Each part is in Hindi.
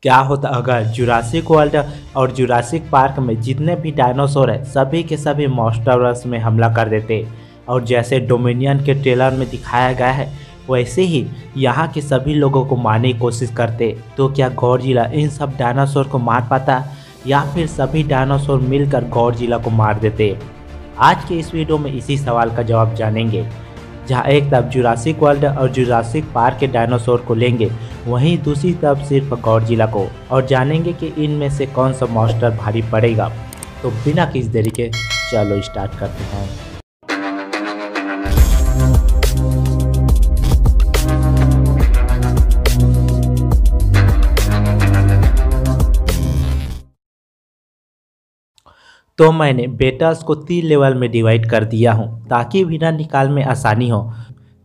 क्या होता अगर जुरासिक वर्ल्ड और जुरासिक पार्क में जितने भी डायनासोर है सभी के सभी मॉन्स्टरवर्स में हमला कर देते। और जैसे डोमिनियन के ट्रेलर में दिखाया गया है वैसे ही यहाँ के सभी लोगों को मारने की कोशिश करते। तो क्या गॉडजिला इन सब डायनासोर को मार पाता या फिर सभी डायनासोर मिलकर गॉडजिला को मार देते? आज के इस वीडियो में इसी सवाल का जवाब जानेंगे। जहाँ एक तरफ जुरासिक वर्ल्ड और जुरासिक पार्क के डायनासोर को लेंगे वहीं दूसरी तरफ सिर्फ गॉडजिला को, और जानेंगे कि इनमें से कौन सा मॉन्स्टर भारी पड़ेगा। तो बिना किसी देरी के चलो स्टार्ट करते हैं। तो मैंने बेटल्स को 3 लेवल में डिवाइड कर दिया हूँ ताकि विनर निकाल में आसानी हो।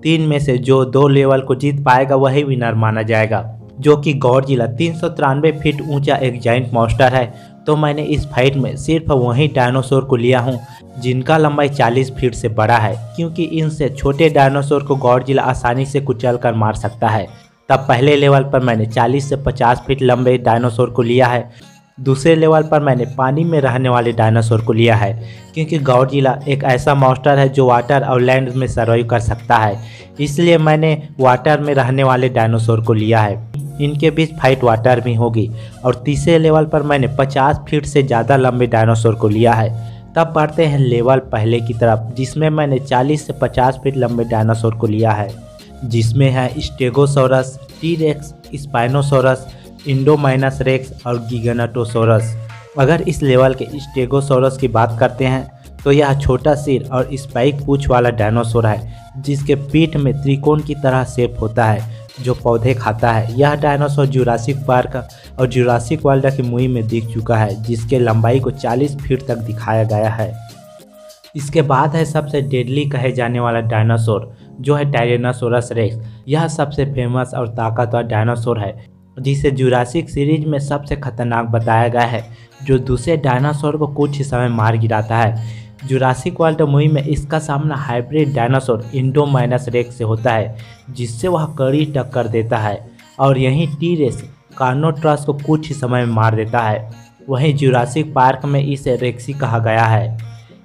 3 में से जो 2 लेवल को जीत पाएगा वही विनर माना जाएगा, जो कि गॉडजिला 393 फीट ऊंचा एक जाइंट मॉन्स्टर है। तो मैंने इस फाइट में सिर्फ वही डायनासोर को लिया हूँ जिनका लंबाई 40 फीट से बड़ा है, क्योंकि इनसे छोटे डायनासोर को गॉडजिला आसानी से कुचल कर मार सकता है। तब पहले लेवल पर मैंने 40 से 50 फीट लंबे डायनासोर को लिया है। दूसरे लेवल पर मैंने पानी में रहने वाले डायनासोर को लिया है, क्योंकि गॉडजिला एक ऐसा मॉन्स्टर है जो वाटर और लैंड में सर्वाइव कर सकता है, इसलिए मैंने वाटर में रहने वाले डायनासोर को लिया है। इनके बीच फाइट वाटर में होगी। और तीसरे लेवल पर मैंने 50 फीट से ज़्यादा लंबे डायनासोर को लिया है। तब बढ़ते हैं लेवल पहले की तरफ, जिसमें मैंने 40 से 50 फीट लंबे डायनासोर को लिया है, जिसमें है स्टेगोसोरस, टी-रेक्स, स्पाइनोसोरस, इंडोमाइनस रेक्स और गिगानोटोसोरस। अगर इस लेवल के स्टेगोसोरस की बात करते हैं तो यह छोटा सिर और स्पाइक पूंछ वाला डायनासोर है, जिसके पीठ में त्रिकोण की तरह शेप होता है, जो पौधे खाता है। यह डायनासोर जुरासिक पार्क और जुरासिक वर्ल्ड की मूवी में दिख चुका है, जिसके लंबाई को 40 फीट तक दिखाया गया है। इसके बाद है सबसे डेडली कहे जाने वाला डायनासोर, जो है टायरेनोसोरस रेक्स। यह सबसे फेमस और ताकतवर डायनासोर है, जिसे जुरासिक सीरीज में सबसे खतरनाक बताया गया है, जो दूसरे डायनासोर को कुछ ही समय मार गिराता है। जुरासिक वर्ल्ड मूवी में इसका सामना हाइब्रिड डायनासोर इंडोमाइनस रेक्स से होता है, जिससे वह कड़ी टक्कर देता है, और यहीं टी-रेक्स कार्नोट्रस को कुछ ही समय में मार देता है। वहीं जुरासिक पार्क में इसे रेक्सी कहा गया है,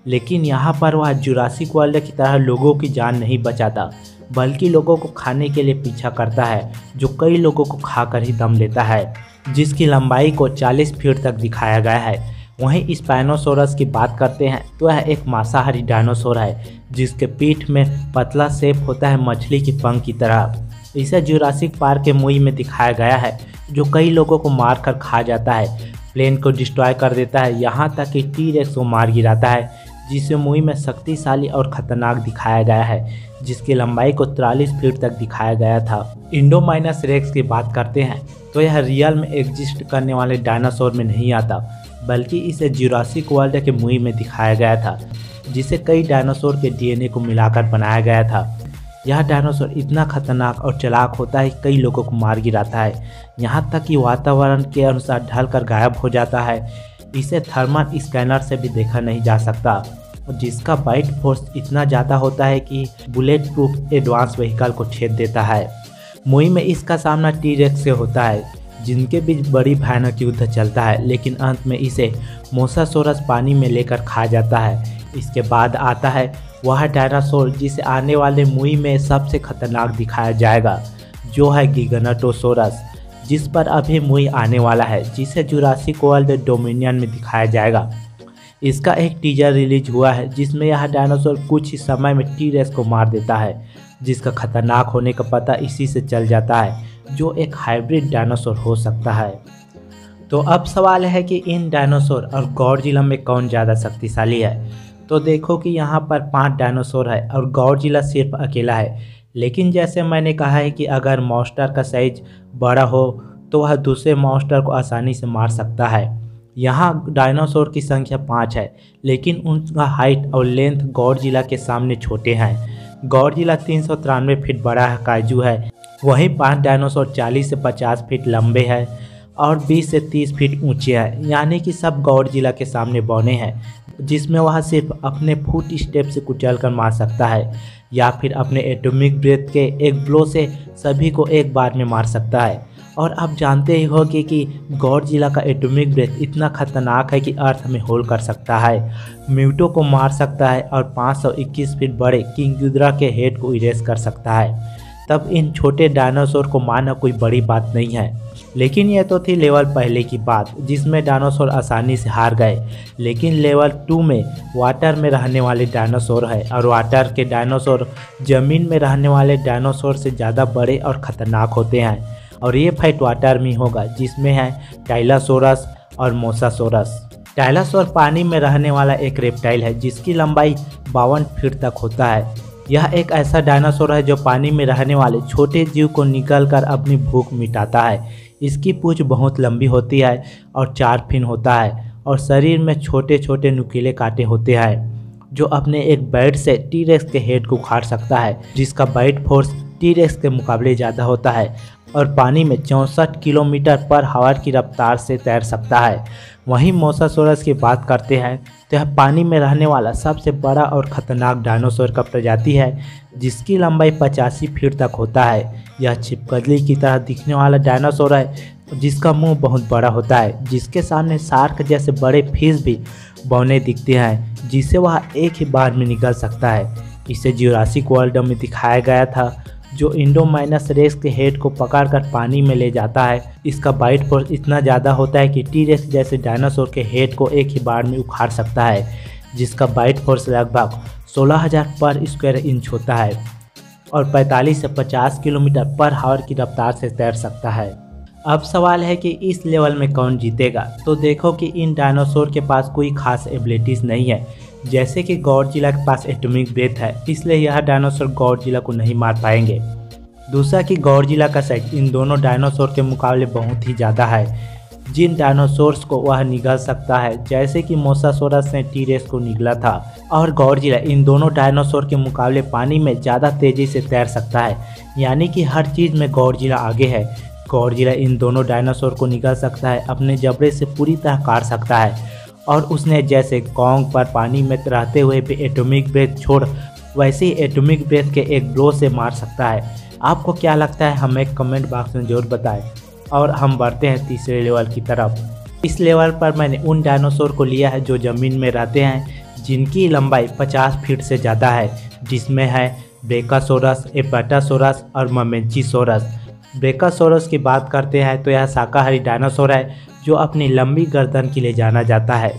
लेकिन यहाँ पर वह जुरासिक वर्ल्ड की तरह लोगों की जान नहीं बचाता, बल्कि लोगों को खाने के लिए पीछा करता है, जो कई लोगों को खाकर ही दम लेता है, जिसकी लंबाई को 40 फीट तक दिखाया गया है। वहीं स्पाइनोसोरस की बात करते हैं तो यह एक मांसाहारी डायनासोर है, जिसके पीठ में पतला शेप होता है मछली की पंख की तरह। इसे जुरासिक पार्क के मूवी में दिखाया गया है, जो कई लोगों को मार कर खा जाता है, प्लेन को डिस्ट्रॉय कर देता है, यहाँ तक कि टी-रेक्स को मार गिराता है, जिसे मूवी में शक्तिशाली और खतरनाक दिखाया गया है, जिसकी लंबाई को 43 फीट तक दिखाया गया था। इंडोमाइनस रेक्स की बात करते हैं तो यह रियल में एग्जिस्ट करने वाले डायनासोर में नहीं आता, बल्कि इसे जुरासिक वर्ल्ड के मूवी में दिखाया गया था, जिसे कई डायनासोर के डीएनए को मिलाकर बनाया गया था। यह डायनासोर इतना खतरनाक और चालाक होता है कि कई लोगों को मार गिराता है, यहाँ तक कि वातावरण के अनुसार ढलकर गायब हो जाता है। इसे थर्मल स्कैनर से भी देखा नहीं जा सकता, जिसका बाइट फोर्स इतना ज़्यादा होता है कि बुलेट प्रूफ एडवांस व्हीकल को छेद देता है। मूवी में इसका सामना टी-रेक्स से होता है, जिनके बीच बड़ी भयानक युद्ध चलता है, लेकिन अंत में इसे मोसासोरस पानी में लेकर खा जाता है। इसके बाद आता है वह डायनासोर जिसे आने वाले मूवी में सबसे खतरनाक दिखाया जाएगा, जो है गिगानोटोसोरस, जिस पर अभी मूवी आने वाला है, जिसे जुरासिक वर्ल्ड डोमिनियन में दिखाया जाएगा। इसका एक टीजर रिलीज हुआ है, जिसमें यह डायनासोर कुछ ही समय में टी-रेक्स को मार देता है, जिसका खतरनाक होने का पता इसी से चल जाता है, जो एक हाइब्रिड डायनासोर हो सकता है। तो अब सवाल है कि इन डायनासोर और गॉडजिला में कौन ज़्यादा शक्तिशाली है। तो देखो कि यहाँ पर 5 डायनासोर है और गॉडजिला सिर्फ अकेला है, लेकिन जैसे मैंने कहा है कि अगर मॉन्स्टर का साइज बड़ा हो तो वह दूसरे मॉन्स्टर को आसानी से मार सकता है। यहाँ डायनासोर की संख्या 5 है, लेकिन उनका हाइट और लेंथ गॉडजिला के सामने छोटे हैं। गॉडजिला 393 फीट बड़ा काइजू है, वहीं 5 डायनासोर 40 से 50 फीट लंबे हैं और 20 से 30 फीट ऊंचे हैं, यानी कि सब गॉडजिला के सामने बौने हैं, जिसमें वह सिर्फ अपने फुट स्टेप से कुचल कर मार सकता है, या फिर अपने एटॉमिक ब्रेथ के एक ब्लो से सभी को एक बार में मार सकता है। और आप जानते ही होंगे कि गॉडजिला का एटॉमिक ब्रेथ इतना खतरनाक है कि अर्थ में होल कर सकता है, म्यूटो को मार सकता है और 521 फीट बड़े किंग गिडोरा के हेड को इरेज कर सकता है। तब इन छोटे डायनासोर को मारना कोई बड़ी बात नहीं है। लेकिन यह तो थी लेवल पहले की बात, जिसमें डायनासोर आसानी से हार गए। लेकिन लेवल 2 में वाटर में रहने वाले डायनासोर है, और वाटर के डायनासोर ज़मीन में रहने वाले डायनासोर से ज़्यादा बड़े और ख़तरनाक होते हैं। और ये फाइट वाटर में होगा, जिसमें है टाइलोसोरस और मोसासोरस। टाइलोसोर पानी में रहने वाला एक रेप्टाइल है जिसकी लंबाई 52 फीट तक होता है। यह एक ऐसा डायनासोर है जो पानी में रहने वाले छोटे जीव को निगलकर अपनी भूख मिटाता है। इसकी पूंछ बहुत लंबी होती है और 4 फिन होता है, और शरीर में छोटे छोटे नुकीले कांटे होते हैं जो अपने एक बैट से टी-रेक्स के हेड को उखाड़ सकता है, जिसका बाइट फोर्स टी-रेक्स के मुकाबले ज़्यादा होता है, और पानी में 64 किलोमीटर पर आवर की रफ्तार से तैर सकता है। वहीं मोसासोरस की बात करते हैं तो यह पानी में रहने वाला सबसे बड़ा और ख़तरनाक डायनासोर का प्रजाति है, जिसकी लंबाई 85 फीट तक होता है। यह छिपकली की तरह दिखने वाला डायनासोर है, जिसका मुंह बहुत बड़ा होता है, जिसके सामने शार्क जैसे बड़े फिश भी बौने दिखते हैं, जिसे वह एक ही बार में निकल सकता है। इसे जुरासिक वर्ल्ड में दिखाया गया था, जो इंडोमाइनस रेक्स के हेड को पकड़कर पानी में ले जाता है। इसका बाइट फोर्स इतना ज़्यादा होता है कि टी-रेक्स जैसे डायनासोर के हेड को एक ही बार में उखाड़ सकता है, जिसका बाइट फोर्स लगभग 16,000 पर स्क्वायर इंच होता है, और 45 से 50 किलोमीटर पर आवर की रफ्तार से तैर सकता है। अब सवाल है कि इस लेवल में कौन जीतेगा। तो देखो कि इन डायनासोर के पास कोई खास एबिलिटीज़ नहीं है। जैसे कि गॉडजिला के पास एटॉमिक ब्रेथ है, इसलिए यह डायनासोर गॉडजिला को नहीं मार पाएंगे। दूसरा कि गॉडजिला का साइज इन दोनों डायनासोर के मुकाबले बहुत ही ज़्यादा है। जिन डायनासोर्स को वह निगल सकता है, जैसे कि मोसासोरस ने टी-रेक्स को निगला था, और गॉडजिला इन दोनों डायनासोर के मुकाबले पानी में ज़्यादा तेज़ी से तैर सकता है। यानी कि हर चीज़ में गॉडजिला आगे है। गॉडजिला इन दोनों डायनासोर को निगल सकता है, अपने जबड़े से पूरी तरह काट सकता है, और उसने जैसे कॉन्ग पर पानी में रहते हुए भी एटॉमिक ब्रेथ छोड़, वैसे ही एटॉमिक ब्रेथ के एक ब्लो से मार सकता है। आपको क्या लगता है हमें कमेंट बॉक्स में जरूर बताएं। और हम बढ़ते हैं तीसरे लेवल की तरफ। इस लेवल पर मैंने उन डायनासोर को लिया है जो ज़मीन में रहते हैं, जिनकी लंबाई 50 फीट से ज़्यादा है, जिसमें है ब्रेकासोरस, एपेटासोरस और ममेंचिसोरस। ब्रेकासोरस की बात करते हैं तो यह शाकाहारी डायनासोर है जो अपनी लंबी गर्दन के लिए जाना जाता है,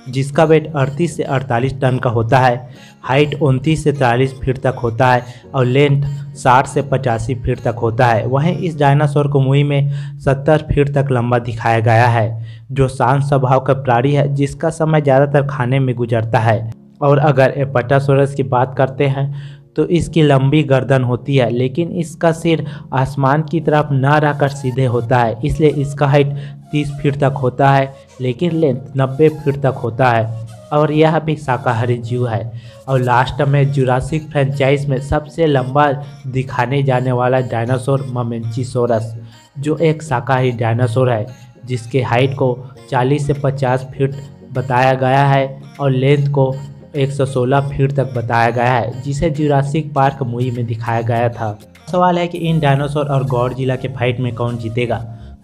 जिसका वेट 38 से 48 टन का होता है, हाइट 29 से 43 फीट तक होता है, और लेंथ 60 से 85 फीट तक होता है। वहीं इस डायनासोर को मूवी में 70 फीट तक लंबा दिखाया गया है, जो शांत स्वभाव का प्राणी है, जिसका समय ज़्यादातर खाने में गुजरता है। और अगर एपेटासोरस की बात करते हैं तो इसकी लंबी गर्दन होती है, लेकिन इसका सिर आसमान की तरफ न रहकर सीधे होता है, इसलिए इसका हाइट 30 फीट तक होता है, लेकिन लेंथ 90 फीट तक होता है, और यह भी शाकाहारी जीव है। और लास्ट में जुरासिक फ्रेंचाइज में सबसे लंबा दिखाने जाने वाला डायनासोर ममेंचिसोरस, जो एक शाकाहारी डायनासोर है, जिसके हाइट को 40 से 50 फीट बताया गया है, और लेंथ को 116 फीट तक बताया गया है, जिसे जुरासिक पार्क मूवी में दिखाया गया था। सवाल है कि इन डायनासोर और गॉडजिला के फाइट में कौन जीतेगा।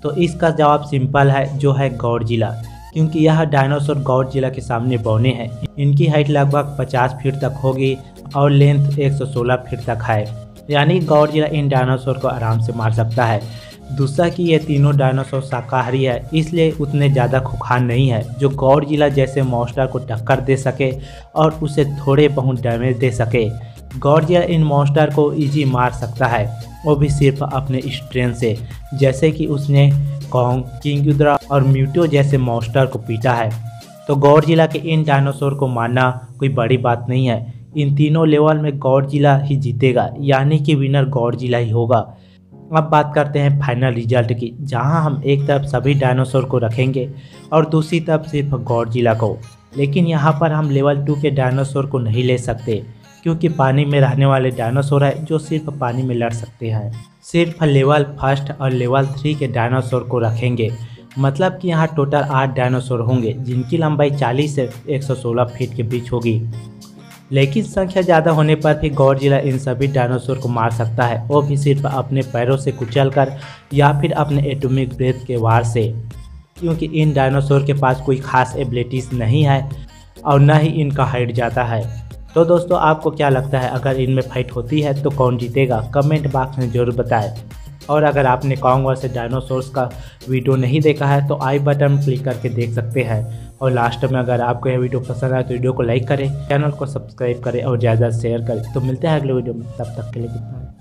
तो इसका जवाब सिंपल है, जो है गॉडजिला, क्योंकि यह डायनासोर गॉडजिला के सामने बौने हैं। इनकी हाइट लगभग 50 फीट तक होगी और लेंथ 116 फीट तक है, यानी गॉडजिला इन डायनासोर को आराम से मार सकता है। दूसरा कि ये तीनों डायनासोर शाकाहारी है, इसलिए उतने ज़्यादा खुखार नहीं है जो गॉडजिला जैसे मॉन्स्टर को टक्कर दे सके और उसे थोड़े बहुत डैमेज दे सके। गॉडजिला इन मॉन्स्टर को इजी मार सकता है, वो भी सिर्फ अपने स्ट्रेंथ से, जैसे कि उसने कॉन्ग, किंग गिडोरा और म्यूटो जैसे मॉन्स्टर को पीटा है। तो गॉडजिला के इन डायनासोर को मारना कोई बड़ी बात नहीं है। इन तीनों लेवल में गॉडजिला ही जीतेगा, यानी कि विनर गॉडजिला ही होगा। अब बात करते हैं फाइनल रिजल्ट की, जहां हम एक तरफ सभी डायनासोर को रखेंगे और दूसरी तरफ सिर्फ गॉडजिला को। लेकिन यहां पर हम लेवल 2 के डायनासोर को नहीं ले सकते, क्योंकि पानी में रहने वाले डायनासोर है जो सिर्फ पानी में लड़ सकते हैं। सिर्फ लेवल 1 और लेवल 3 के डायनासोर को रखेंगे, मतलब कि यहाँ टोटल 8 डायनासोर होंगे, जिनकी लंबाई 40 से 116 फीट के बीच होगी। लेकिन संख्या ज़्यादा होने पर भी गॉडजिला इन सभी डायनासोर को मार सकता है, वो भी सिर्फ अपने पैरों से कुचलकर या फिर अपने एटॉमिक ब्रेथ के वार से, क्योंकि इन डायनासोर के पास कोई खास एबिलिटीज़ नहीं है और न ही इनका हाइट ज़्यादा है। तो दोस्तों आपको क्या लगता है, अगर इनमें फाइट होती है तो कौन जीतेगा? कमेंट बॉक्स में ज़रूर बताएं। और अगर आपने कॉन्ग वर्सेस डायनासोर्स का वीडियो नहीं देखा है तो आई बटन क्लिक करके देख सकते हैं। और लास्ट में अगर आपको यह वीडियो पसंद आए तो वीडियो को लाइक करें, चैनल को सब्सक्राइब करें और ज़्यादा शेयर करें। तो मिलते हैं अगले वीडियो में, तब तक के लिए गुड बाय।